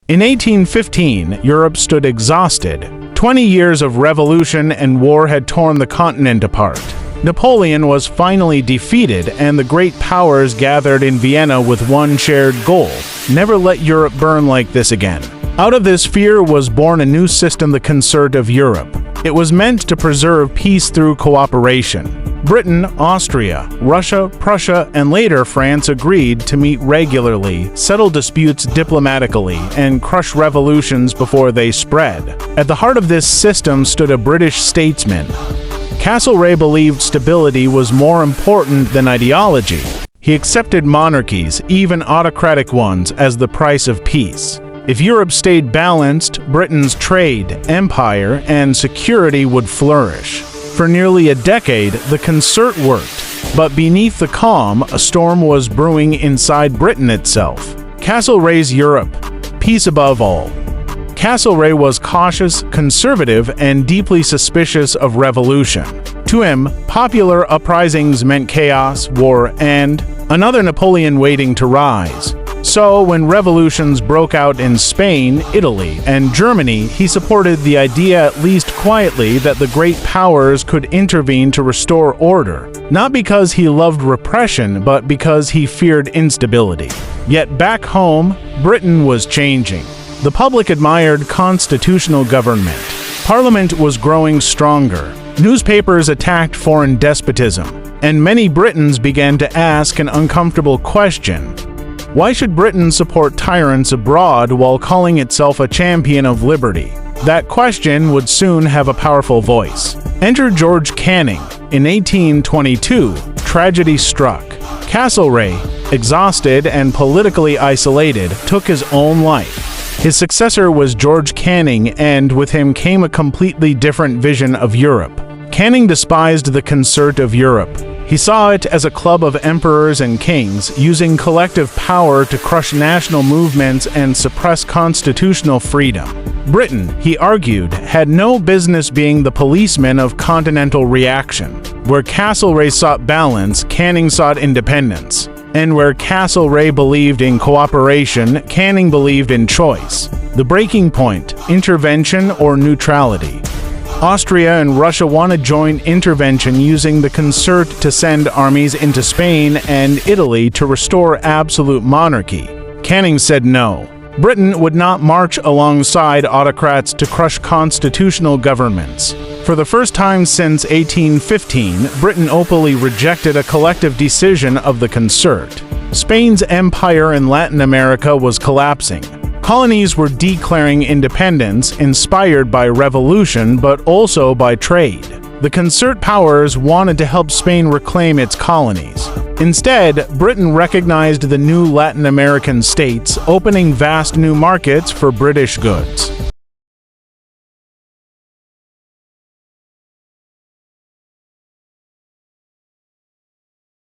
In 1815, Europe stood exhausted. 20 years of revolution and war had torn the continent apart. Napoleon was finally defeated, and the great powers gathered in Vienna with one shared goal: never let Europe burn like this again. Out of this fear was born a new system, the Concert of Europe. It was meant to preserve peace through cooperation. Britain, Austria, Russia, Prussia, and later France agreed to meet regularly, settle disputes diplomatically, and crush revolutions before they spread. At the heart of this system stood a British statesman. Castlereagh believed stability was more important than ideology. He accepted monarchies, even autocratic ones, as the price of peace. If Europe stayed balanced, Britain's trade, empire, and security would flourish. For nearly a decade, the concert worked, but beneath the calm, a storm was brewing inside Britain itself. Castlereagh's Europe, peace above all. Castlereagh was cautious, conservative, and deeply suspicious of revolution. To him, popular uprisings meant chaos, war, and another Napoleon waiting to rise. So, when revolutions broke out in Spain, Italy, and Germany, he supported the idea, at least quietly, that the great powers could intervene to restore order, not because he loved repression, but because he feared instability. Yet back home, Britain was changing. The public admired constitutional government. Parliament was growing stronger. Newspapers attacked foreign despotism, and many Britons began to ask an uncomfortable question: why should Britain support tyrants abroad while calling itself a champion of liberty? That question would soon have a powerful voice. Enter George Canning. In 1822, tragedy struck. Castlereagh, exhausted and politically isolated, took his own life. His successor was George Canning, and with him came a completely different vision of Europe. Canning despised the Concert of Europe. He saw it as a club of emperors and kings, using collective power to crush national movements and suppress constitutional freedom. Britain, he argued, had no business being the policeman of continental reaction. Where Castlereagh sought balance, Canning sought independence. And where Castlereagh believed in cooperation, Canning believed in choice. The breaking point: intervention or neutrality. Austria and Russia wanted joint intervention, using the concert to send armies into Spain and Italy to restore absolute monarchy. Canning said no. Britain would not march alongside autocrats to crush constitutional governments. For the first time since 1815, Britain openly rejected a collective decision of the concert. Spain's empire in Latin America was collapsing. Colonies were declaring independence, inspired by revolution but also by trade. The concert powers wanted to help Spain reclaim its colonies. Instead, Britain recognized the new Latin American states, opening vast new markets for British goods.